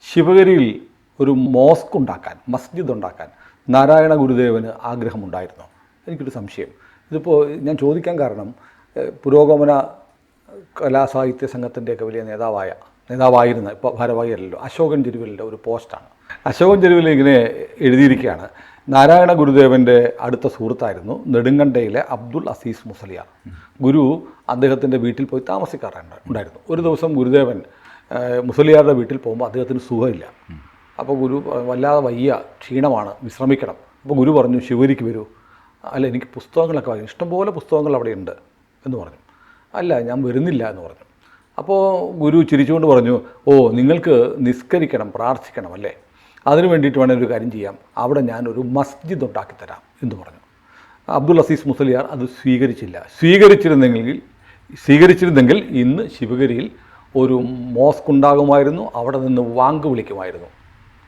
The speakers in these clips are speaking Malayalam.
ശിവഗിരിയിൽ ഒരു മോസ്ക് ഉണ്ടാക്കാൻ, മസ്ജിദ് ഉണ്ടാക്കാൻ നാരായണ ഗുരുദേവന് ആഗ്രഹമുണ്ടായിരുന്നു. എനിക്കൊരു സംശയം. ഇതിപ്പോൾ ഞാൻ ചോദിക്കാൻ കാരണം പുരോഗമന കലാസാഹിത്യ സംഘത്തിൻ്റെയൊക്കെ വലിയ നേതാവായിരുന്ന, ഇപ്പോൾ ഭാരവാഹിയല്ലല്ലോ, അശോകൻ ചെരുവിലിൻ്റെ ഒരു പോസ്റ്റാണ്. അശോകൻ ചെരുവിൽ ഇങ്ങനെ എഴുതിയിരിക്കുകയാണ്: നാരായണ ഗുരുദേവൻ്റെ അടുത്ത സുഹൃത്തായിരുന്നു നെടുങ്കണ്ടയിലെ അബ്ദുൽ അസീസ് മുസലിയാർ. ഗുരു അദ്ദേഹത്തിൻ്റെ വീട്ടിൽ പോയി താമസിക്കാറുണ്ടായിരുന്നു. ഒരു ദിവസം ഗുരുദേവൻ മുസലിയാരുടെ വീട്ടിൽ പോകുമ്പോൾ അദ്ദേഹത്തിന് സുഖമില്ല. അപ്പോൾ ഗുരു വല്ലാതെ വയ്യ, ക്ഷീണമാണ്, വിശ്രമിക്കണം. അപ്പോൾ ഗുരു പറഞ്ഞു, ശിവഗിരിക്ക് വരൂ. അല്ല, എനിക്ക് പുസ്തകങ്ങളൊക്കെ വായിക്കും, ഇഷ്ടംപോലെ പുസ്തകങ്ങൾ അവിടെ ഉണ്ട് എന്ന് പറഞ്ഞു. അല്ല, ഞാൻ വരുന്നില്ല എന്ന് പറഞ്ഞു. അപ്പോൾ ഗുരു ചിരിച്ചുകൊണ്ട് പറഞ്ഞു, ഓ, നിങ്ങൾക്ക് നിസ്കരിക്കണം, പ്രാർത്ഥിക്കണം അല്ലേ? അതിനു വേണ്ടിയിട്ട് വേണമെങ്കിൽ ഒരു കാര്യം ചെയ്യാം, അവിടെ ഞാനൊരു മസ്ജിദ് ഉണ്ടാക്കിത്തരാം എന്ന് പറഞ്ഞു. അബ്ദുൽ അസീസ് മുസലിയാർ അത് സ്വീകരിച്ചിരുന്നെങ്കിൽ ഇന്ന് ശിവഗിരിയിൽ ഒരു മോസ്ക് ഉണ്ടാകുമായിരുന്നു, അവിടെ നിന്ന് വാങ്ക് വിളിക്കുമായിരുന്നു.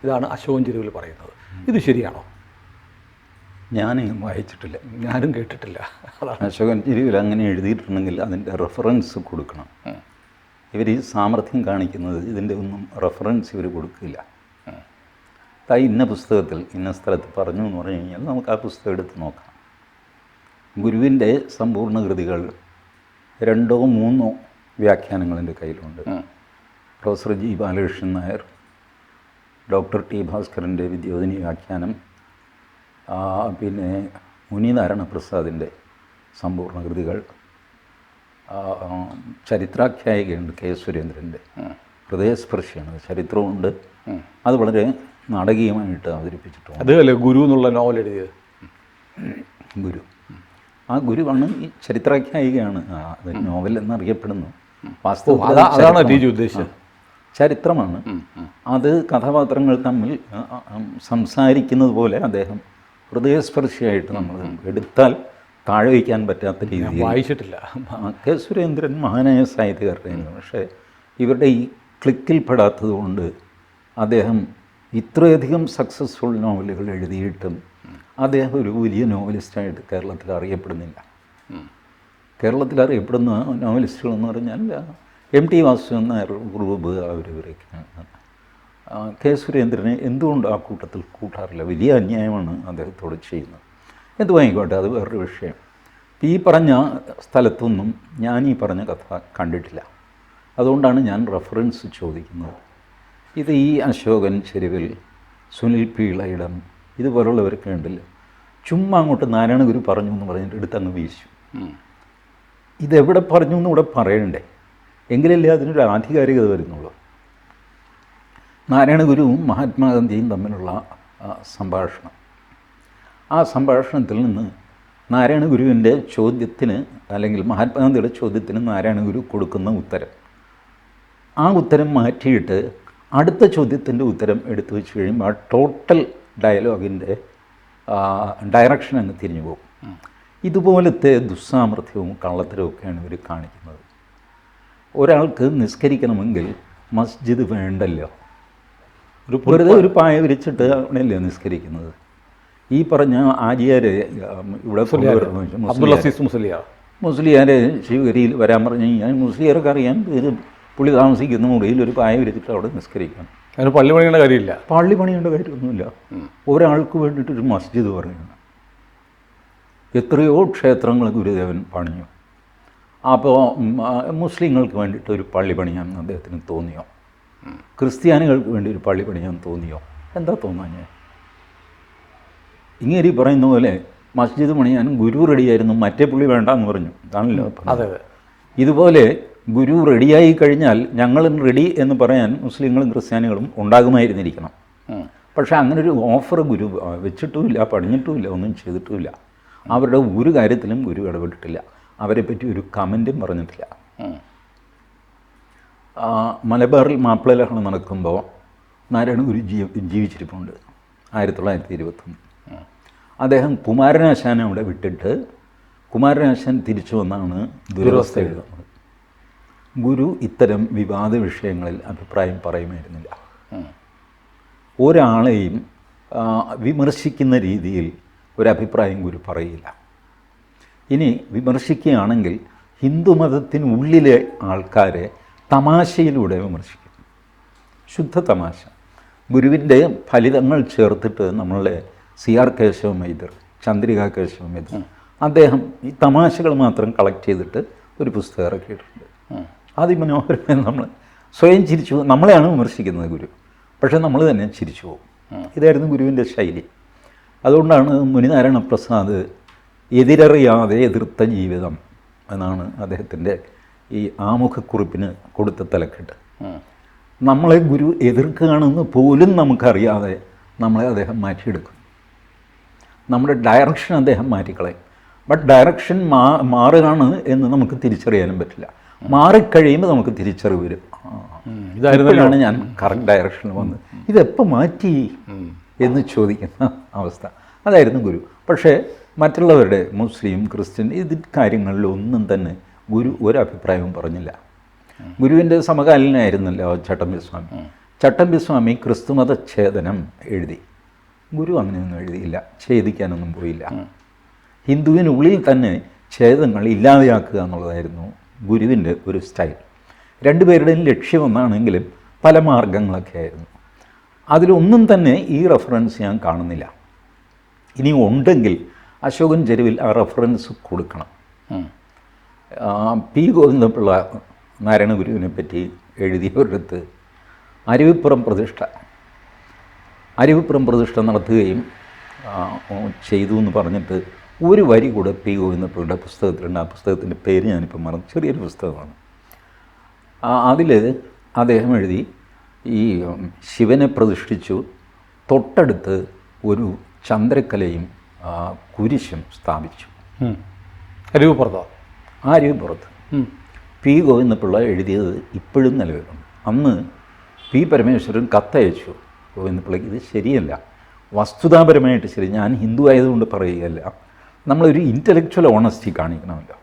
ഇതാണ് അശോകൻ ചെരുവിൽ പറയുന്നത്. ഇത് ശരിയാണോ? ഞാൻ വായിച്ചിട്ടില്ല, ഞാനും കേട്ടിട്ടില്ല. അശോകൻ ചെരുവിൽ അങ്ങനെ എഴുതിയിട്ടുണ്ടെങ്കിൽ അതിൻ്റെ റെഫറൻസ് കൊടുക്കണം. ഇവർ ഈ സാമർഥ്യം കാണിക്കുന്നത് ഇതിൻ്റെ ഒന്നും റെഫറൻസ് ഇവർ കൊടുക്കില്ല. ഇന്ന പുസ്തകത്തിൽ ഇന്ന സ്ഥലത്ത് പറഞ്ഞു എന്ന് പറഞ്ഞു കഴിഞ്ഞാൽ നമുക്ക് ആ പുസ്തകം എടുത്ത് നോക്കാം. ഗുരുവിൻ്റെ സമ്പൂർണ്ണ കൃതികൾ 2 or 3 വ്യാഖ്യാനങ്ങൾ എൻ്റെ കയ്യിലുണ്ട്. Professor G Balakrishnan Nair, doctor T ഭാസ്കരൻ്റെ വിദ്യോധനി വ്യാഖ്യാനം, പിന്നെ മുനിനാരായണ പ്രസാദിൻ്റെ സമ്പൂർണ്ണ കൃതികൾ, ചരിത്രാഖ്യായികയുണ്ട് കെ സുരേന്ദ്രൻ്റെ, ഹൃദയസ്പർശിയാണ്, ചരിത്രമുണ്ട്. അത് വളരെ നാടകീയമായിട്ട് അവതരിപ്പിച്ചിട്ടുണ്ട്. അതല്ലേ ഗുരു എന്നുള്ള നോവൽ എഴുതിയത്? ഗുരു, ആ ഗുരുവാണ് ഈ ചരിത്രാഖ്യായികയാണ്. അത് നോവൽ എന്നറിയപ്പെടുന്നു. വാസ്തവത്തിൽ ചരിത്രമാണ്. അത് കഥാപാത്രങ്ങൾ തമ്മിൽ സംസാരിക്കുന്നത് പോലെ അദ്ദേഹം ഹൃദയസ്പർശിയായിട്ട് നമ്മൾ എടുത്താൽ താഴെ വയ്ക്കാൻ പറ്റാത്ത രീതിയിൽ വായിച്ചിട്ടില്ല. കെ സുരേന്ദ്രൻ മഹാനായ സാഹിത്യകാരനായിരുന്നു. പക്ഷേ ഇവരുടെ ഈ ക്ലിക്കിൽ പെടാത്തത് കൊണ്ട് അദ്ദേഹം ഇത്രയധികം സക്സസ്ഫുൾ നോവലുകൾ എഴുതിയിട്ടും അദ്ദേഹം ഒരു വലിയ നോവലിസ്റ്റായിട്ട് കേരളത്തിൽ അറിയപ്പെടുന്നില്ല. കേരളത്തിൽ അറിയപ്പെടുന്ന നോവലിസ്റ്റുകളെന്ന് പറഞ്ഞാൽ M.T. വാസുദേവൻ നായർ, ഗ്രൂപ്പ്, അവരവരൊക്കെയാണ്. കെ സുരേന്ദ്രനെ എന്തുകൊണ്ട് ആ കൂട്ടത്തിൽ കൂട്ടാറില്ല? വലിയ അന്യായമാണ് അദ്ദേഹത്തോട് ചെയ്യുന്നത്. എന്തുമായിക്കോട്ടെ, അത് വേറൊരു വിഷയം. ഈ പറഞ്ഞ സ്ഥലത്തൊന്നും ഞാൻ ഈ പറഞ്ഞ കഥ കണ്ടിട്ടില്ല. അതുകൊണ്ടാണ് ഞാൻ റെഫറൻസ് ചോദിക്കുന്നത്. ഇത് ഈ അശോകൻ ചെരുവിൽ, സുനിൽ പീളയിടം, ഇതുപോലുള്ളവരൊക്കെ ഉണ്ടല്ല, ചുമ്മാ അങ്ങോട്ട് നാരായണ ഗുരു പറഞ്ഞു എന്ന് പറഞ്ഞിട്ട് എടുത്തങ്ങ് വീശു. ഇതെവിടെ പറഞ്ഞു എന്ന് ഇവിടെ പറയണ്ടേ? എങ്കിലല്ലേ അതിനൊരു ആധികാരികത വരുന്നുള്ളൂ. നാരായണ ഗുരുവും മഹാത്മാഗാന്ധിയും തമ്മിലുള്ള സംഭാഷണം, ആ സംഭാഷണത്തിൽ നിന്ന് നാരായണ ഗുരുവിൻ്റെ ചോദ്യത്തിന്, അല്ലെങ്കിൽ മഹാത്മാഗാന്ധിയുടെ ചോദ്യത്തിന് നാരായണ ഗുരു കൊടുക്കുന്ന ഉത്തരം, ആ ഉത്തരം മാറ്റിയിട്ട് അടുത്ത ചോദ്യത്തിൻ്റെ ഉത്തരം എടുത്തു വെച്ച് കഴിയുമ്പോൾ ആ ടോട്ടൽ ഡയലോഗിൻ്റെ ഡയറക്ഷൻ അങ്ങ് തിരിഞ്ഞു പോകും. ഇതുപോലത്തെ ദുസ്സാമർഥ്യവും കള്ളത്തരവും ഒക്കെയാണ് ഇവർ കാണിക്കുന്നത്. ഒരാൾക്ക് നിസ്കരിക്കണമെങ്കിൽ മസ്ജിദ് വേണ്ടല്ലോ, വെറുതെ ഒരു പായ വിരിച്ചിട്ട് അവിടെയല്ലേ നിസ്കരിക്കുന്നത്. ഈ പറഞ്ഞ ആര്യാരെ ഇവിടെ മുസ്ലിയാരെ ശിവഗിരിയിൽ വരാൻ പറഞ്ഞു കഴിഞ്ഞാൽ മുസ്ലിയാർക്ക് അറിയാൻ പുള്ളി താമസിക്കുന്ന മുറിയിൽ ഒരു പായ വിരിച്ചിട്ട് അവിടെ നിസ്കരിക്കണം. അതിന് പള്ളി പണിയേണ്ട കാര്യമില്ല. പള്ളി പണിയേണ്ട കാര്യമൊന്നുമില്ല. ഒരാൾക്ക് വേണ്ടിയിട്ടൊരു മസ്ജിദ് പറയുന്നു. എത്രയോ ക്ഷേത്രങ്ങൾ ഗുരുദേവൻ പണിഞ്ഞു. അപ്പോൾ മുസ്ലിങ്ങൾക്ക് വേണ്ടിയിട്ട് ഒരു പള്ളി പണിയാൻ അദ്ദേഹത്തിന് തോന്നിയോ? ക്രിസ്ത്യാനികൾക്ക് വേണ്ടി ഒരു പള്ളി പണിയാൻ തോന്നിയോ? എന്താ തോന്നാഞ്ഞേ? ഇങ്ങനെ പറയുന്ന പോലെ മസ്ജിദ് പണിയാൻ ഗുരു റെഡിയായിരുന്നു, മറ്റേ പുള്ളി വേണ്ടെന്ന് പറഞ്ഞു. അതാണല്ലോ. അതെ. ഇതുപോലെ ഗുരു റെഡിയായി കഴിഞ്ഞാൽ ഞങ്ങളും റെഡി എന്ന് പറയാൻ മുസ്ലിങ്ങളും ക്രിസ്ത്യാനികളും ഉണ്ടാകുമായിരുന്നിരിക്കണം. പക്ഷേ അങ്ങനൊരു ഓഫർ ഗുരു വെച്ചിട്ടുമില്ല, പണിഞ്ഞിട്ടുമില്ല, ഒന്നും ചെയ്തിട്ടുമില്ല. അവരുടെ ഒരു കാര്യത്തിലും ഗുരു ഇടപെട്ടിട്ടില്ല. അവരെപ്പറ്റി ഒരു കമൻറ്റും പറഞ്ഞിട്ടില്ല. മലബാറിൽ മാപ്പിളലഹളം നടക്കുമ്പോൾ നാരായണ ഗുരു ജീവിച്ചിരിപ്പുണ്ട്. 1921. അദ്ദേഹം കുമാരനാശാനെ അവിടെ വിട്ടിട്ട് കുമാരനാശാൻ തിരിച്ചു വന്നാണ് ദുരവസ്ഥ എഴുതുന്നത്. ഗുരു ഇത്തരം വിവാദ വിഷയങ്ങളിൽ അഭിപ്രായം പറയുമായിരുന്നില്ല. ഒരാളെയും വിമർശിക്കുന്ന രീതിയിൽ ഒരഭിപ്രായം ഗുരു പറയില്ല. ഇനി വിമർശിക്കുകയാണെങ്കിൽ ഹിന്ദുമതത്തിനുള്ളിലെ ആൾക്കാരെ തമാശയിലൂടെ വിമർശിക്കും. ശുദ്ധ തമാശ. ഗുരുവിൻ്റെ ഫലിതങ്ങൾ ചേർത്തിട്ട് നമ്മളുടെ CR കേശവ വൈദ്യർ, ചന്ദ്രിക കേശവ വൈദ്യർ, അദ്ദേഹം ഈ തമാശകൾ മാത്രം കളക്ട് ചെയ്തിട്ട് ഒരു പുസ്തകം ഇറക്കിയിട്ടുണ്ട്. അതിമനോഹരമായി നമ്മൾ സ്വയം ചിരിച്ചു, നമ്മളെയാണ് വിമർശിക്കുന്നത് ഗുരു, പക്ഷേ നമ്മൾ തന്നെ ചിരിച്ചു പോകും. ഇതായിരുന്നു ഗുരുവിൻ്റെ ശൈലി. അതുകൊണ്ടാണ് മുനിനാരായണ പ്രസാദ് എതിരറിയാതെ എതിർത്ത ജീവിതം എന്നാണ് അദ്ദേഹത്തിൻ്റെ ഈ ആമുഖക്കുറിപ്പിന് കൊടുത്ത തലക്കെട്ട്. നമ്മളെ ഗുരു എതിർക്കുകയാണെന്ന് പോലും നമുക്കറിയാതെ നമ്മളെ അദ്ദേഹം മാറ്റിയെടുക്കും. നമ്മുടെ ഡയറക്ഷൻ അദ്ദേഹം മാറ്റിക്കളയും. ബട്ട് ഡയറക്ഷൻ മാറുകയാണ് എന്ന് നമുക്ക് തിരിച്ചറിയാനും പറ്റില്ല. മാറിക്കഴിയുമ്പോൾ നമുക്ക് തിരിച്ചറിവ് വരും. ഇതായിരുന്നാണ് ഞാൻ കറക്റ്റ് ഡയറക്ഷനിൽ വന്നത്, ഇതെപ്പോൾ മാറ്റി എന്ന് ചോദിക്കുന്ന അവസ്ഥ. അതായിരുന്നു ഗുരു. പക്ഷേ മറ്റുള്ളവരുടെ മുസ്ലിം, ക്രിസ്ത്യൻ കാര്യങ്ങളിലൊന്നും തന്നെ ഗുരു ഒരഭിപ്രായവും പറഞ്ഞില്ല. ഗുരുവിൻ്റെ സമകാലീനായിരുന്നല്ലോ ചട്ടമ്പിസ്വാമി. ചട്ടമ്പിസ്വാമി ക്രിസ്തുമത ഛേദനം എഴുതി. ഗുരു അങ്ങനെയൊന്നും എഴുതിയില്ല, ഛേദിക്കാനൊന്നും പോയില്ല. ഹിന്ദുവിനുള്ളിൽ തന്നെ ഛേദങ്ങൾ ഇല്ലാതെയാക്കുക എന്നുള്ളതായിരുന്നു ഗുരുവിൻ്റെ ഒരു സ്റ്റൈൽ. രണ്ടുപേരുടെയും ലക്ഷ്യം ഒന്നാണെങ്കിലും പല മാർഗങ്ങളൊക്കെ ആയിരുന്നു. അതിലൊന്നും തന്നെ ഈ റെഫറൻസ് ഞാൻ കാണുന്നില്ല. ഇനി ഉണ്ടെങ്കിൽ അശോകൻ ചെരുവിൽ ആ റെഫറൻസ് കൊടുക്കണം. പി ഗോവിന്ദപിള്ള നാരായണ ഗുരുവിനെ പറ്റി എഴുതിയൊരിടത്ത് അരുവിപ്പുറം പ്രതിഷ്ഠ നടത്തുകയും ചെയ്തു എന്ന് പറഞ്ഞിട്ട് ഒരു വരി കൂടെ പി ഗോവിന്ദപിള്ളയുടെ പുസ്തകത്തിലുണ്ട്. ആ പുസ്തകത്തിൻ്റെ പേര് ഞാനിപ്പോൾ മറന്നു, ചെറിയൊരു പുസ്തകമാണ്. അതിൽ അദ്ദേഹം എഴുതി, ഈ ശിവനെ പ്രതിഷ്ഠിച്ചു, തൊട്ടടുത്ത് ഒരു ചന്ദ്രക്കലയും കുരിശും സ്ഥാപിച്ചു. അരുവിപ്പുറത്ത് പി ഗോവിന്ദപിള്ള എഴുതിയത് ഇപ്പോഴും നിലവിലുണ്ട്. അന്ന് പി പരമേശ്വരൻ കത്തയച്ചു ഗോവിന്ദപിള്ളയ്ക്ക്, ഇത് ശരിയല്ല, വസ്തുതാപരമായിട്ട് ശരി, ഞാൻ ഹിന്ദു ആയതുകൊണ്ട് പറയുകയല്ല, നമ്മളൊരു ഇൻ്റലക്ച്വൽ ഓണസ്റ്റി കാണിക്കണമല്ലോ,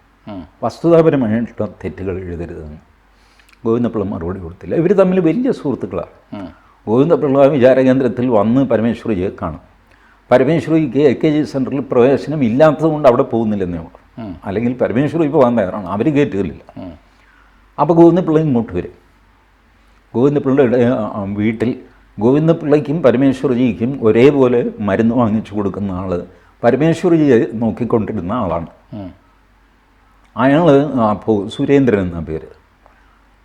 വസ്തുതാപരമായിട്ടുള്ള തെറ്റുകൾ എഴുതരുതെന്ന്. ഗോവിന്ദപിള്ള മറുപടി കൊടുത്തില്ല. ഇവർ തമ്മിൽ വലിയ സുഹൃത്തുക്കളാണ്. ഗോവിന്ദപിള്ള വിചാരകേന്ദ്രത്തിൽ വന്ന് പരമേശ്വരിയെ കാണും. പരമേശ്വരിക്ക് AKG സെൻറ്ററിൽ പ്രവേശനം ഇല്ലാത്തതുകൊണ്ട് അവിടെ പോകുന്നില്ലെന്നേ ഉള്ളൂ. അല്ലെങ്കിൽ പരമേശ്വരി ഇപ്പോൾ പോകാൻ തയ്യാറാണ്, അവർ കയറ്റുകയില്ല. അപ്പോൾ ഗോവിന്ദപിള്ള ഇങ്ങോട്ട് വരും. ഗോവിന്ദപിള്ളയുടെ വീട്ടിൽ ഗോവിന്ദപിള്ളയ്ക്കും പരമേശ്വരജിക്കും ഒരേപോലെ മരുന്ന് വാങ്ങിച്ചു കൊടുക്കുന്ന ആൾ പരമേശ്വരജിയെ നോക്കിക്കൊണ്ടിരുന്ന ആളാണ്. അയാൾ സുരേന്ദ്രൻ എന്ന പേര്.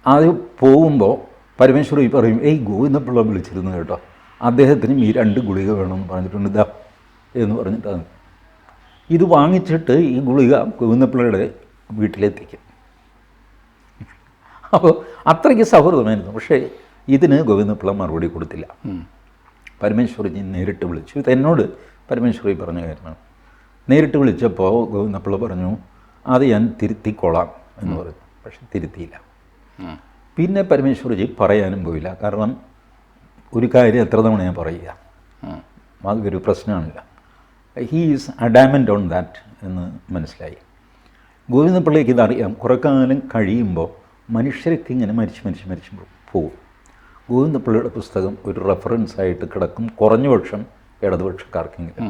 അത് പോകുമ്പോൾ പരമേശ്വരി പറയും, ഗോവിന്ദപിള്ള വിളിച്ചിരുന്നു കേട്ടോ, അദ്ദേഹത്തിനും ഈ 2 ഗുളിക വേണമെന്ന് പറഞ്ഞിട്ടുണ്ട്, ഇതാ എന്ന് പറഞ്ഞിട്ടാണ്. ഇത് വാങ്ങിച്ചിട്ട് ഈ ഗുളിക ഗോവിന്ദപിള്ളയുടെ വീട്ടിലെത്തിക്കും. അപ്പോൾ അത്രയ്ക്ക് സൗഹൃദമായിരുന്നു. പക്ഷേ ഇതിന് ഗോവിന്ദപിള്ള മറുപടി കൊടുത്തില്ല. പരമേശ്വരജി നേരിട്ട് വിളിച്ചു. ഇത് എന്നോട് പരമേശ്വരി പറഞ്ഞ കാര്യമാണ്. നേരിട്ട് വിളിച്ചപ്പോൾ ഗോവിന്ദപിള്ള പറഞ്ഞു, അത് ഞാൻ തിരുത്തിക്കൊള്ളാം എന്ന് പറഞ്ഞു. പക്ഷെ തിരുത്തിയില്ല. പിന്നെ പരമേശ്വരജി പറയാനും പോയില്ല. കാരണം ഒരു കാര്യം എത്ര തവണ ഞാൻ പറയുക, അതൊരു പ്രശ്നമാണില്ല. ഹീ ഈസ് അഡാമൻ്റ് ഓൺ ദാറ്റ് എന്ന് മനസ്സിലായി. ഗോവിന്ദപിള്ളയ്ക്ക് ഇതറിയാം. കുറേ കാലം കഴിയുമ്പോൾ മനുഷ്യരൊക്കെ ഇങ്ങനെ മരിച്ച് പോകും. ഗോവിന്ദപിള്ളയുടെ പുസ്തകം ഒരു റെഫറൻസായിട്ട് കിടക്കും, കുറഞ്ഞ പക്ഷം ഇടതുപക്ഷക്കാർക്കെങ്കിലും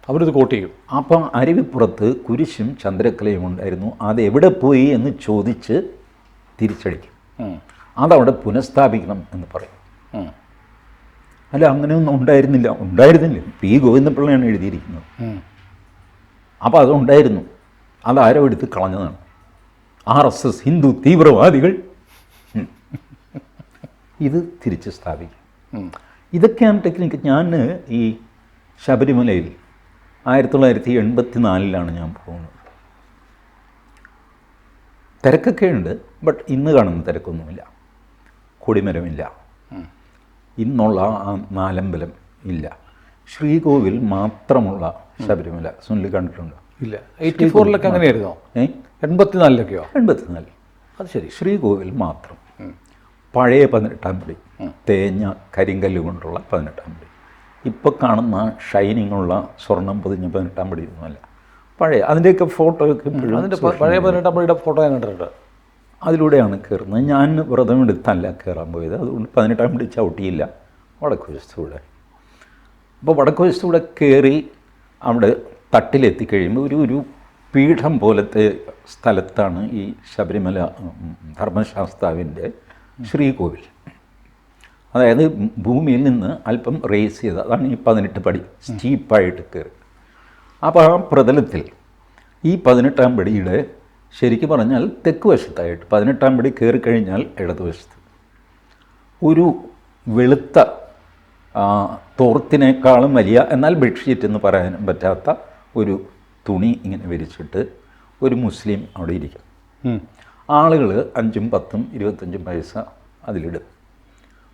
അവരിത് കോട്ട് ചെയ്യും. അപ്പം അരുവിപ്പുറത്ത് കുരിശും ചന്ദ്രക്കലയും ഉണ്ടായിരുന്നു, അതെവിടെ പോയി എന്ന് ചോദിച്ച് തിരിച്ചടിക്കും. അതവിടെ പുനഃസ്ഥാപിക്കണം എന്ന് പറയും. അല്ല, അങ്ങനെയൊന്നും ഉണ്ടായിരുന്നില്ല. പി ഗോവിന്ദപിള്ളയാണ് എഴുതിയിരിക്കുന്നത്. അപ്പോൾ അതുണ്ടായിരുന്നു, അതാരോ എടുത്ത് കളഞ്ഞതാണ്. RSS ഹിന്ദു തീവ്രവാദികൾ ഇത് തിരിച്ച് സ്ഥാപിക്കും. ഇതൊക്കെയാണ് ടെക്നിക്ക്. ഞാൻ ഈ ശബരിമലയിൽ 1984 ഞാൻ പോകുന്നത്. തിരക്കൊക്കെ ഉണ്ട്, ബട്ട് ഇന്ന് കാണുന്ന തിരക്കൊന്നുമില്ല. കൊടിമരമില്ല, ഇന്നുള്ള ആ നാലമ്പലം ഇല്ല. ശ്രീകോവിൽ മാത്രമുള്ള ശബരിമല സുനിൽ കണ്ടിട്ടുണ്ടോ? ഇല്ല. 84 അങ്ങനെയായിരുന്നോ? 84 84. അത് ശരി. ശ്രീകോവിൽ മാത്രം. പഴയ 18-ാം പടി, തേഞ്ഞ കരിങ്കല്ല് കൊണ്ടുള്ള 18-ാം പടി. ഇപ്പോൾ കാണുന്ന ഷൈനിങ്ങുള്ള സ്വർണം പൊതിഞ്ഞ 18-ാം പടി ഒന്നുമല്ല, പഴയ. അതിൻ്റെയൊക്കെ ഫോട്ടോയൊക്കെ അതിൻ്റെ പഴയ 18-ാം പടിയുടെ ഫോട്ടോ ഞാൻ കണ്ടിട്ടുണ്ട്. അതിലൂടെയാണ് കയറുന്നത്. ഞാൻ വ്രതമെടുത്തല്ല കയറാൻ പോയത്, അതുകൊണ്ട് 18-ാം പടി ചവിട്ടിയില്ല, വടക്ക് വശത്തൂടെ. അപ്പോൾ വടക്ക് വശത്തൂടെ കയറി അവിടെ തട്ടിലെത്തിക്കഴിയുമ്പോൾ ഒരു പീഠം പോലത്തെ സ്ഥലത്താണ് ഈ ശബരിമല ധർമ്മശാസ്താവിൻ്റെ ശ്രീകോവിൽ. അതായത് ഭൂമിയിൽ നിന്ന് അല്പം റേസ് ചെയ്ത്, അതാണ് ഈ 18 പടി സ്റ്റീപ്പായിട്ട് കയറി. അപ്പോൾ ആ പ്രതലത്തിൽ ഈ 18-ാം പടിയുടെ ശരിക്കും പറഞ്ഞാൽ തെക്ക് വശത്തായിട്ട് 18-ാം പടി കയറി കഴിഞ്ഞാൽ ഇടതുവശത്ത് ഒരു വെളുത്ത തോർത്തിനേക്കാളും വലിയ, എന്നാൽ ബെഡ്ഷീറ്റ് എന്ന് പറയാനും പറ്റാത്ത ഒരു തുണി ഇങ്ങനെ വിരിച്ചിട്ട് ഒരു മുസ്ലിം അവിടെ ഇരിക്കും. ആളുകൾ 5ഉം 10ഉം 25 പൈസ അതിലിടും.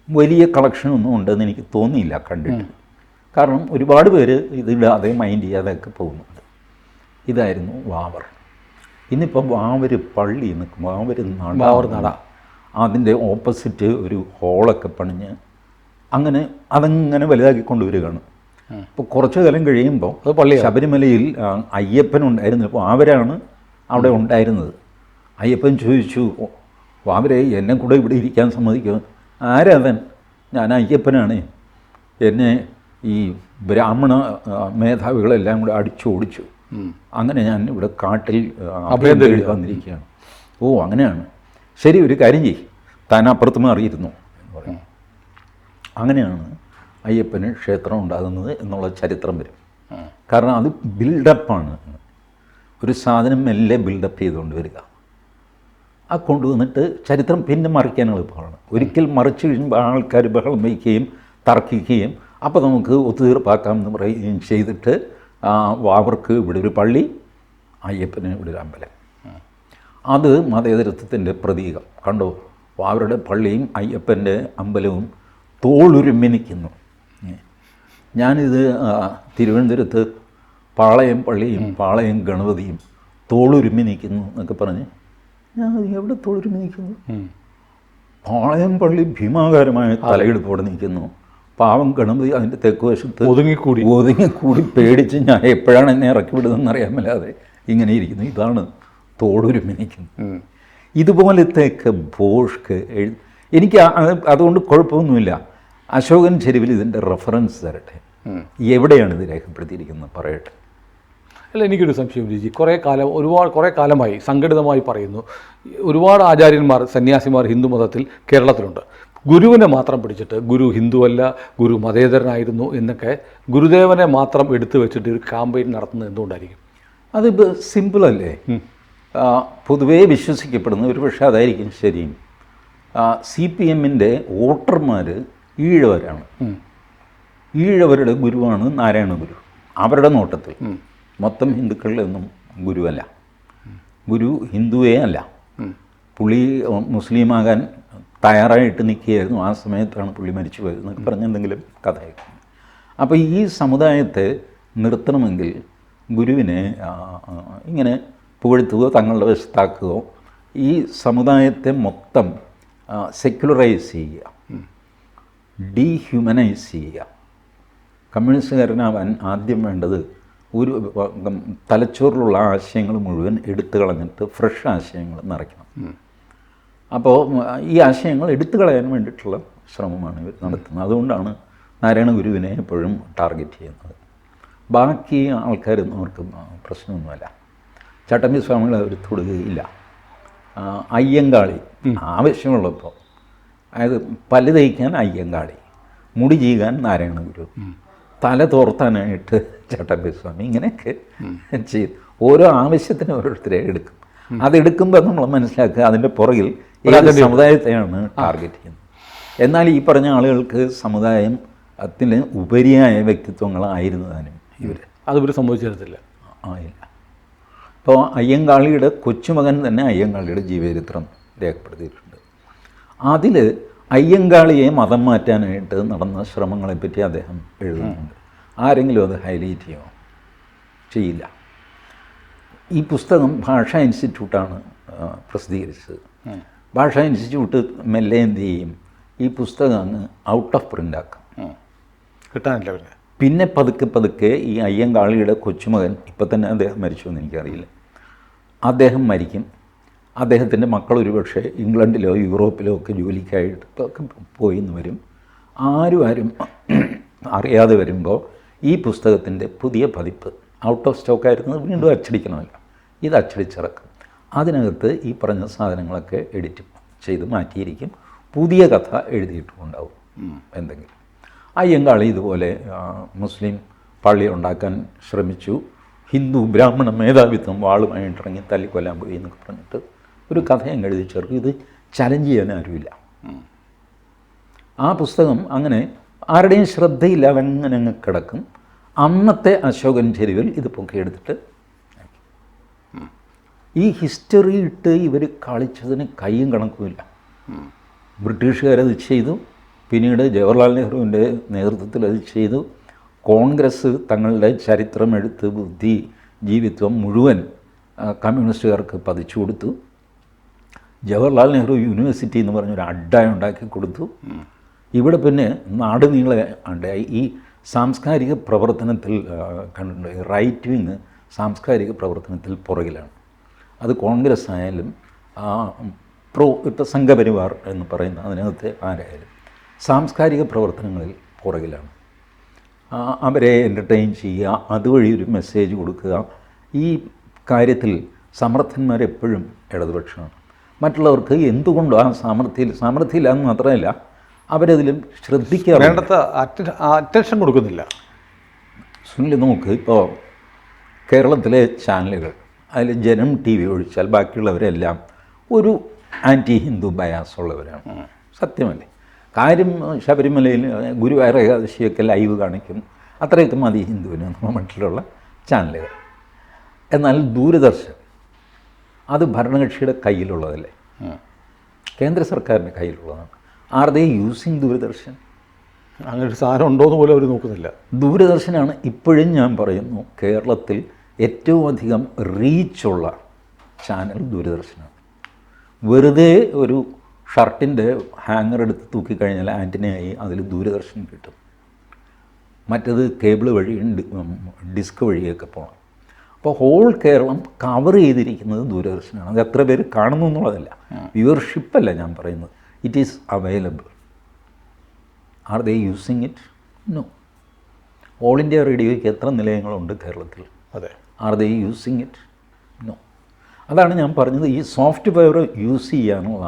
വലിയ കളക്ഷനൊന്നും ഉണ്ടെന്ന് എനിക്ക് തോന്നിയില്ല കണ്ടിട്ട്. കാരണം ഒരുപാട് പേര് ഇതിടാതെ മൈൻഡ് ചെയ്യാതെയൊക്കെ പോകുന്നുണ്ട്. ഇതായിരുന്നു വാവർ. ഇന്നിപ്പോൾ വാവർ പള്ളി നിൽക്കും, വാവർ നട, അതിൻ്റെ ഓപ്പോസിറ്റ് ഒരു ഹോളൊക്കെ പണിഞ്ഞ് അങ്ങനെ അതങ്ങനെ വലുതാക്കി കൊണ്ടുവരികയാണ്. അപ്പോൾ കുറച്ചു കാലം കഴിയുമ്പോൾ ശബരിമലയിൽ അയ്യപ്പനുണ്ടായിരുന്നു. അപ്പോൾ അവരാണ് അവിടെ ഉണ്ടായിരുന്നത്. അയ്യപ്പൻ ചോദിച്ചു, വാവരെ എന്നെ കൂടെ ഇവിടെ ഇരിക്കാൻ സമ്മതിക്കുമോ? ആരാധൻ? ഞാൻ അയ്യപ്പനാണ്. എന്നെ ഈ ബ്രാഹ്മണ മേധാവികളെല്ലാം കൂടെ അടിച്ചോടിച്ചു. അങ്ങനെ ഞാൻ ഇവിടെ കാട്ടിൽ അഭയം തേടി വന്നിരിക്കുകയാണ്. ഓ അങ്ങനെയാണ്, ശരി, ഒരു കാര്യം ചെയ്യും, താൻ അപ്പുറത്ത് മാറിയിരുന്നു എന്ന് പറയും. അങ്ങനെയാണ് അയ്യപ്പന് ക്ഷേത്രം ഉണ്ടാകുന്നത് എന്നുള്ള ചരിത്രം വരും. കാരണം അത് ബിൽഡപ്പാണ്. ഒരു സാധനം മെല്ലെ ബിൽഡപ്പ് ചെയ്തുകൊണ്ട് വരിക, ആ കൊണ്ടുവന്നിട്ട് ചരിത്രം പിന്നെ മറിക്കാൻ എളുപ്പമാണ്. ഒരിക്കൽ മറിച്ച് കഴിയുമ്പോൾ ആൾക്കാർ ബഹളം വയ്ക്കുകയും തർക്കിക്കുകയും അപ്പോൾ നമുക്ക് ഒത്തുതീർപ്പാക്കാം എന്ന് പറയുകയും ചെയ്തിട്ട് വാവർക്ക് ഇവിടെ ഒരു പള്ളി, അയ്യപ്പന് ഇവിടെ ഒരു അമ്പലം. അത് മതേതരത്വത്തിൻ്റെ പ്രതീകം. കണ്ടോ, വാവരുടെ പള്ളിയും അയ്യപ്പൻ്റെ അമ്പലവും തോളുരുമ്മി നിൽക്കുന്നു. ഞാനിത് തിരുവനന്തപുരത്ത് പാളയം പള്ളിയും പാളയം ഗണപതിയും തോളുരുമ്മി നിൽക്കുന്നു എന്നൊക്കെ പറഞ്ഞ്, ഞാൻ എവിടെ തോളുരുമ്മി നിൽക്കുന്നു? പാളയം പള്ളി ഭീമാകാരമായ തലയെടുപ്പോടെ നിൽക്കുന്നു. പാവം ഗണപതി അതിൻ്റെ തെക്ക് വശത്ത് ഒതുങ്ങിക്കൂടി പേടിച്ച് ഞാൻ എപ്പോഴാണ് എന്നെ ഇറക്കി വിടുന്നതെന്ന് അറിയാമല്ലാതെ ഇങ്ങനെ ഇരിക്കുന്നു. ഇതാണ് തോളുരുമ്മി നിൽക്കുന്നത്. ഇതുപോലത്തെയൊക്കെ ബോഷ്ക്ക് എനിക്ക് അതുകൊണ്ട് കുഴപ്പമൊന്നുമില്ല. അശോകൻ ചെരുവിൽ ഇതിൻ്റെ റെഫറൻസ് തരട്ടെ, എവിടെയാണ് ഇത് രേഖപ്പെടുത്തിയിരിക്കുന്നത് പറയട്ടെ. അല്ല, എനിക്കൊരു സംശയം ജിജി, കുറേ കാലമായി സംഘടിതമായി പറയുന്നു, ഒരുപാട് ആചാര്യന്മാർ, സന്യാസിമാർ ഹിന്ദു മതത്തിൽ കേരളത്തിലുണ്ട്. ഗുരുവിനെ മാത്രം പിടിച്ചിട്ട് ഗുരു ഹിന്ദുവല്ല, ഗുരു മതേതരനായിരുന്നു എന്നൊക്കെ ഗുരുദേവനെ മാത്രം എടുത്തു വെച്ചിട്ട് ഒരു ക്യാമ്പയിൻ നടത്തുന്നത് എന്തുകൊണ്ടായിരിക്കും? അത് സിമ്പിളല്ലേ? പൊതുവേ വിശ്വസിക്കപ്പെടുന്ന ഒരു പക്ഷേ അതായിരിക്കും ശരിയും. CPM-ൻ്റെ വോട്ടർമാർ ഈഴവരാണ്. ഈഴവരുടെ ഗുരുവാണ് നാരായണ ഗുരു. അവരുടെ നോട്ടത്തിൽ മൊത്തം ഹിന്ദുക്കളിലൊന്നും ഗുരുവല്ല, ഗുരു ഹിന്ദുവേ അല്ല. പുള്ളി മുസ്ലിമാകാൻ തയ്യാറായിട്ട് നിൽക്കുകയായിരുന്നു. ആ സമയത്താണ് പുള്ളി മരിച്ചു പോയത് എന്നൊക്കെ പറഞ്ഞ എന്തെങ്കിലും കഥയായിരുന്നു. അപ്പോൾ ഈ സമുദായത്തെ നിർത്തണമെങ്കിൽ ഗുരുവിനെ ഇങ്ങനെ പുകഴ്ത്തുകയോ തങ്ങളുടെ വശത്താക്കുകയോ, ഈ സമുദായത്തെ മൊത്തം സെക്യുലറൈസ് ചെയ്യുക, ഡീഹ്യൂമനൈസ് ചെയ്യുക. കമ്മ്യൂണിസ്റ്റുകാരനാവാൻ ആദ്യം വേണ്ടത് ഒരു തലച്ചോറിലുള്ള ആശയങ്ങൾ മുഴുവൻ എടുത്തു കളഞ്ഞിട്ട് ഫ്രഷ് ആശയങ്ങൾ നിറയ്ക്കണം. അപ്പോൾ ഈ ആശയങ്ങൾ എടുത്തു കളയാൻ വേണ്ടിയിട്ടുള്ള ശ്രമമാണ് ഇവർ നടത്തുന്നത്. അതുകൊണ്ടാണ് നാരായണ ഗുരുവിനെ എപ്പോഴും ടാർഗറ്റ് ചെയ്യുന്നത്. ബാക്കി ആൾക്കാരൊന്നും അവർക്ക് പ്രശ്നമൊന്നുമല്ല. ചട്ടമ്പി സ്വാമികൾ അവർ തൊടുകയില്ല. അയ്യങ്കാളി ആവശ്യമുള്ളപ്പോൾ, അതായത് പല്ല് തേയ്ക്കാൻ അയ്യങ്കാളി, മുടി ചീകാൻ നാരായണ ഗുരു, തല തോർത്താനായിട്ട് ചട്ടമ്പി സ്വാമി, ഇങ്ങനെയൊക്കെ ചെയ്ത് ഓരോ ആവശ്യത്തിന് ഓരോരുത്തരെ എടുക്കും. അതെടുക്കുമ്പോൾ നമ്മൾ മനസ്സിലാക്കുക അതിൻ്റെ പുറകിൽ ഏത് സമുദായത്തെയാണ് ടാർഗറ്റ് ചെയ്യുന്നത്. എന്നാൽ ഈ പറഞ്ഞ ആളുകൾക്ക് സമുദായത്തിന് ഉപരിയായ വ്യക്തിത്വങ്ങളായിരുന്നതാനും അതിവർ സംഭവിച്ചിരുന്നില്ല, ആയില്ല. ഇപ്പോൾ അയ്യങ്കാളിയുടെ കൊച്ചുമകൻ തന്നെ അയ്യങ്കാളിയുടെ ജീവചരിത്രം രേഖപ്പെടുത്തിയിട്ടുണ്ട്. അതിൽ അയ്യങ്കാളിയെ മതം മാറ്റാനായിട്ട് നടന്ന ശ്രമങ്ങളെപ്പറ്റി അദ്ദേഹം എഴുതുന്നുണ്ട്. ആരെങ്കിലും അത് ഹൈലൈറ്റ് ചെയ്യുമോ? ചെയ്യില്ല. ഈ പുസ്തകം ഭാഷാ ഇൻസ്റ്റിറ്റ്യൂട്ടാണ് പ്രസിദ്ധീകരിച്ചത്. ഭാഷാ ഇൻസ്റ്റിറ്റ്യൂട്ട് മെല്ലെ എന്ത് ചെയ്യും, ഈ പുസ്തകം അങ്ങ് ഔട്ട് ഓഫ് പ്രിൻ്റ് ആക്കാം, കിട്ടാനില്ല. പിന്നെ പതുക്കെ ഈ അയ്യങ്കാളിയുടെ കൊച്ചുമകൻ, ഇപ്പം തന്നെ അദ്ദേഹം മരിച്ചു എന്ന് എനിക്കറിയില്ല, അദ്ദേഹം മരിക്കും. അദ്ദേഹത്തിൻ്റെ മക്കൾ ഒരുപക്ഷെ ഇംഗ്ലണ്ടിലോ യൂറോപ്പിലോ ഒക്കെ ജോലിക്കായിട്ടൊക്കെ പോയിന്ന് വരും. ആരും അറിയാതെ വരുമ്പോൾ ഈ പുസ്തകത്തിൻ്റെ പുതിയ പതിപ്പ് ഔട്ട് ഓഫ് സ്റ്റോക്കായിരുന്നത് വീണ്ടും അച്ചടിക്കണമല്ലോ, ഇത് അച്ചടിച്ചിറക്കും. അതിനകത്ത് ഈ പറഞ്ഞ സാധനങ്ങളൊക്കെ എഡിറ്റ് ചെയ്ത് മാറ്റിയിരിക്കും. പുതിയ കഥ എഴുതിയിട്ടുണ്ടാവും. എന്തെങ്കിലും. അയ്യങ്കാളി ഇതുപോലെ മുസ്ലിം പള്ളി ഉണ്ടാക്കാൻ ശ്രമിച്ചു, ഹിന്ദു ബ്രാഹ്മണ മേധാവിത്വം വാളുമായിട്ടിറങ്ങി തല്ലിക്കൊല്ലാൻ പോയി എന്നൊക്കെ പറഞ്ഞിട്ട് ഒരു കഥയും എഴുതി ചേർക്കും. ഇത് ചലഞ്ച് ചെയ്യാൻ ആരുമില്ല. ആ പുസ്തകം അങ്ങനെ ആരുടെയും ശ്രദ്ധയില്ല, അങ്ങനെ അങ്ങ് കിടക്കും. അന്നത്തെ അശോകൻ ചെരുവിൽ ഇത് പൊക്കിയെടുത്തിട്ട് ഈ ഹിസ്റ്ററി ഇട്ട് ഇവർ കളിച്ചതിന് കയ്യും കണക്കുമില്ല. ബ്രിട്ടീഷുകാരത് ചെയ്തു, പിന്നീട് ജവഹർലാൽ നെഹ്റുവിൻ്റെ നേതൃത്വത്തിൽ അത് ചെയ്തു. കോൺഗ്രസ് തങ്ങളുടെ ചരിത്രമെടുത്ത് ബുദ്ധി ജീവിത്വം മുഴുവൻ കമ്മ്യൂണിസ്റ്റുകാർക്ക് പതിച്ചു കൊടുത്തു. ജവഹർലാൽ നെഹ്റു യൂണിവേഴ്സിറ്റി എന്ന് പറഞ്ഞൊരു അഡ്ഡായ ഉണ്ടാക്കി കൊടുത്തു. ഇവിടെ പിന്നെ നാട് നീളെ ഉണ്ടായി. ഈ സാംസ്കാരിക പ്രവർത്തനത്തിൽ കണ്ടിട്ടുണ്ട്, റൈറ്റ് വിങ് സാംസ്കാരിക പ്രവർത്തനത്തിൽ പുറകിലാണ്. അത് കോൺഗ്രസ് ആയാലും ഇപ്പോൾ സംഘപരിവാർ എന്ന് പറയുന്ന അതിനകത്തെ ആരായാലും സാംസ്കാരിക പ്രവർത്തനങ്ങളിൽ പുറകിലാണ്. അവരെ എൻ്റർടൈൻ ചെയ്യുക, അതുവഴി ഒരു മെസ്സേജ് കൊടുക്കുക. ഈ കാര്യത്തിൽ സമർത്ഥന്മാരെപ്പോഴും ഇടതുപക്ഷമാണ്. മറ്റുള്ളവർക്ക് എന്തുകൊണ്ടും ആ സാമർഥ്യമില്ല എന്ന് മാത്രമല്ല, അവരതിലും ശ്രദ്ധിക്കാറ്, വേണ്ടത്ര അറ്റൻഷൻ കൊടുക്കുന്നില്ല. സുനിൽ നോക്ക്, ഇപ്പോൾ കേരളത്തിലെ ചാനലുകൾ, അതിൽ ജനം ടി വി ഒഴിച്ചാൽ ബാക്കിയുള്ളവരെല്ലാം ഒരു ആൻറ്റി ഹിന്ദു ബയാസ് ഉള്ളവരാണ്. സത്യമല്ലേ? കാര്യം ശബരിമലയിൽ ഗുരുവായൂർ ഏകാദശിയൊക്കെ ലൈവ് കാണിക്കും, അത്രയൊക്കെ മതി ഹിന്ദുവിന് മറ്റുള്ള ചാനലുകൾ. എന്നാൽ ദൂരദർശൻ അത് ഭരണകക്ഷിയുടെ കയ്യിലുള്ളതല്ലേ, കേന്ദ്ര സർക്കാരിൻ്റെ കയ്യിലുള്ളതാണ്. Are they using Doordarshan? അങ്ങനെ ഒരു സാധനം ഉണ്ടോയെന്ന് പോലും അവർ നോക്കുന്നില്ല. ദൂരദർശനാണ് ഇപ്പോഴും ഞാൻ പറയുന്നു കേരളത്തിൽ ഏറ്റവും അധികം റീച്ചുള്ള ചാനൽ ദൂരദർശനാണ്. വെറുതെ ഒരു ഷർട്ടിൻ്റെ ഹാങ്ങർ എടുത്ത് തൂക്കിക്കഴിഞ്ഞാൽ ആൻറ്റിനയായി അതിൽ ദൂരദർശൻ കിട്ടും. മറ്റത് കേബിൾ വഴി ഡിസ്ക് വഴിയൊക്കെ പോകണം. അപ്പോൾ ഹോൾ കേരളം കവർ ചെയ്തിരിക്കുന്നത് ദൂരദർശനാണ്. അത് എത്ര പേര് കാണുന്നു എന്നുള്ളതല്ല, വ്യൂവർഷിപ്പല്ല ഞാൻ പറയുന്നത്. It is available. Are they using it? No. All India റേഡിയോയ്ക്ക് എത്ര നിലയങ്ങളുണ്ട് കേരളത്തിൽ? അതെ. Are they using it? No. അതാണ് ഞാൻ പറഞ്ഞത്, ഈ സോഫ്റ്റ്വെയർ യൂസ് ചെയ്യാനുള്ള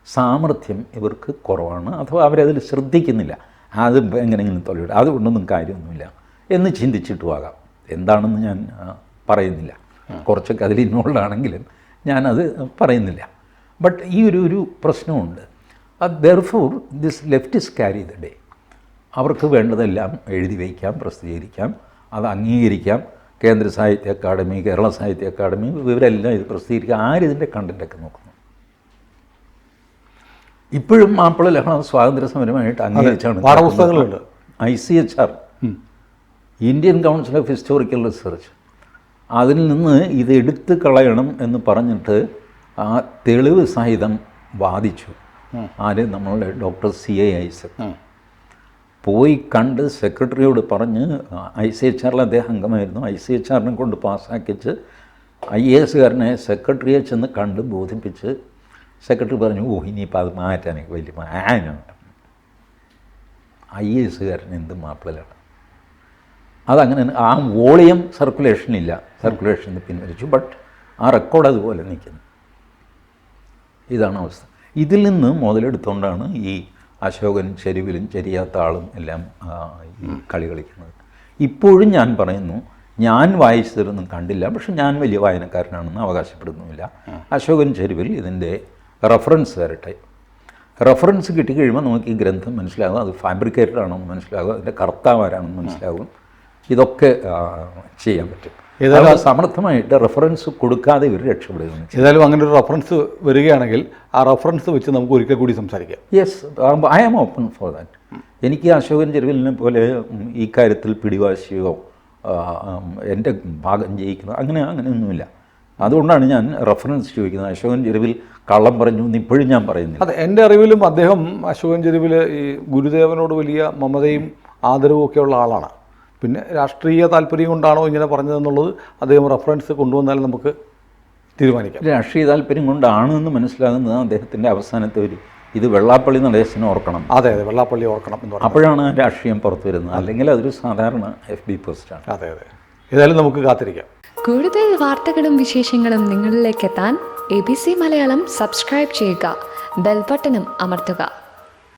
സാമർഥ്യം ഇവർക്ക് കുറവാണ്, അഥവാ അവരതിൽ ശ്രദ്ധിക്കുന്നില്ല. അത് എങ്ങനെയെങ്കിലും തൊഴിലിടുക, അതുകൊണ്ടൊന്നും കാര്യമൊന്നുമില്ല എന്ന് ചിന്തിച്ചിട്ടും ആകാം. എന്താണെന്ന് ഞാൻ പറയുന്നില്ല, കുറച്ചൊക്കെ അതിൽ ഇൻവോൾവ് ആണെങ്കിലും ഞാനത് പറയുന്നില്ല. ബട്ട് ഈ ഒരു പ്രശ്നമുണ്ട്. Therefore this leftists carry the day. അവർക്ക് വേണ്ടതെല്ലാം എഴുതി വയ്ക്കാം, പ്രസിദ്ധീകരിക്കാം, അത് അംഗീകരിക്കാം. കേന്ദ്ര സാഹിത്യ അക്കാദമി, കേരള സാഹിത്യ അക്കാദമി, ഇവരെല്ലാം ഇത് പ്രസിദ്ധീകരിക്കുക. ആരിതിൻ്റെ കണ്ടൻറ്റൊക്കെ നോക്കുന്നു? ഇപ്പോഴും മാപ്പിള ലഹള സ്വാതന്ത്ര്യ സമരമായിട്ട് അംഗീകരിച്ചാണ്. പാഠപുസ്തകങ്ങളുണ്ട്. ICHR, Indian council of historical research, അതിൽ നിന്ന് ഇത് എടുത്ത് കളയണം എന്ന് പറഞ്ഞിട്ട് ആ തെളിവ് സഹിതം വാദിച്ചു. ആര്? നമ്മളുടെ ഡോക്ടർ CA ഐസക് പോയി കണ്ട് സെക്രട്ടറിയോട് പറഞ്ഞ്, ICHRൽ അദ്ദേഹം അംഗമായിരുന്നു, ICHRനെ കൊണ്ട് പാസ്സാക്കിച്ച് IASകാരനെ സെക്രട്ടറിയെ ചെന്ന് കണ്ട് ബോധിപ്പിച്ച് സെക്രട്ടറി പറഞ്ഞു, ഓ ഇനിയിപ്പോൾ അത് മാറ്റാനൊക്കെ വലിയ ആനുണ്ട്. IASകാരൻ എന്ത് മാപ്പിളലാണ്. അതങ്ങനെ ആ വോളിയം സർക്കുലേഷനില്ല, സർക്കുലേഷനിൽ പിൻവലിച്ചു. ബട്ട് ആ റെക്കോർഡ് അതുപോലെ നിൽക്കുന്നു. ഇതാണ് അവസ്ഥ. ഇതിൽ നിന്ന് മുതലെടുത്തുകൊണ്ടാണ് ഈ അശോകൻ ചെരുവിലും ചെരിയാത്ത ആളും എല്ലാം ഈ കളി കളിക്കുന്നത്. ഇപ്പോഴും ഞാൻ പറയുന്നു, ഞാൻ വായിച്ചതൊന്നും കണ്ടില്ല, പക്ഷെ ഞാൻ വലിയ വായനക്കാരനാണെന്ന് അവകാശപ്പെടുന്നുമില്ല. അശോകൻ ചെരുവിൽ ഇതിൻ്റെ റെഫറൻസ് വരട്ടെ. റെഫറൻസ് കിട്ടിക്കഴിയുമ്പോൾ നമുക്ക് ഈ ഗ്രന്ഥം മനസ്സിലാകും, അത് ഫാബ്രിക്കേറ്റഡ് ആണെന്ന് മനസ്സിലാകും, അതിൻ്റെ കർത്താവ് ആരാണെന്ന് മനസ്സിലാകും. ഇതൊക്കെ ചെയ്യാൻ പറ്റും. ഏതായാലും സമർത്ഥമായിട്ട് റെഫറൻസ് കൊടുക്കാതെ ഇവർ രക്ഷപ്പെടുകയാണ്. ഏതായാലും അങ്ങനെ ഒരു റെഫറൻസ് വരികയാണെങ്കിൽ ആ റെഫറൻസ് വെച്ച് നമുക്ക് ഒരിക്കൽ കൂടി സംസാരിക്കാം. Yes, I am open for that. എനിക്ക് അശോകൻ ചെരുവിലിനെ പോലെ ഈ കാര്യത്തിൽ പിടിവാശിയോ എൻ്റെ ഭാഗം ജയിക്കുന്നത് അങ്ങനെയൊന്നുമില്ല. അതുകൊണ്ടാണ് ഞാൻ റെഫറൻസ് ചോദിക്കുന്നത്. അശോകൻ ചെരുവിൽ കള്ളം പറഞ്ഞു എന്ന് ഇപ്പോഴും ഞാൻ പറയുന്നില്ല. അതെ, എൻ്റെ അറിവിലും അദ്ദേഹം അശോകൻ ചെരുവിൽ ഈ ഗുരുദേവനോട് വലിയ മമതയും ആദരവും ഒക്കെയുള്ള ആളാണ്. പിന്നെ രാഷ്ട്രീയ താല്പര്യം കൊണ്ടാണോ ഇങ്ങനെ പറഞ്ഞതെന്നുള്ളത് അദ്ദേഹം റെഫറൻസ് കൊണ്ടുവന്നാൽ നമുക്ക് തീരുമാനിക്കാം. രാഷ്ട്രീയ താല്പര്യം കൊണ്ടാണ് എന്ന് മനസ്സിലാകുന്നത് അദ്ദേഹത്തിൻ്റെ അവസാനത്തെ ഒരു ഇത് വെള്ളാപ്പള്ളി നടേശനെ ഓർക്കണം. അതെ, വെള്ളാപ്പള്ളി ഓർക്കണം എന്ന് പറഞ്ഞു. അപ്പോഴാണ് രാഷ്ട്രീയം പുറത്തു വരുന്നത്, അല്ലെങ്കിൽ അതൊരു സാധാരണ FB പോസ്റ്റാണ്. അതെ. ഏതായാലും നമുക്ക് കാത്തിരിക്കാം. കൂടുതൽ വാർത്തകളും വിശേഷങ്ങളും നിങ്ങളിലേക്ക് എത്താൻ ABC മലയാളം സബ്സ്ക്രൈബ് ചെയ്യുക, ബെൽ ബട്ടണും അമർത്തുക.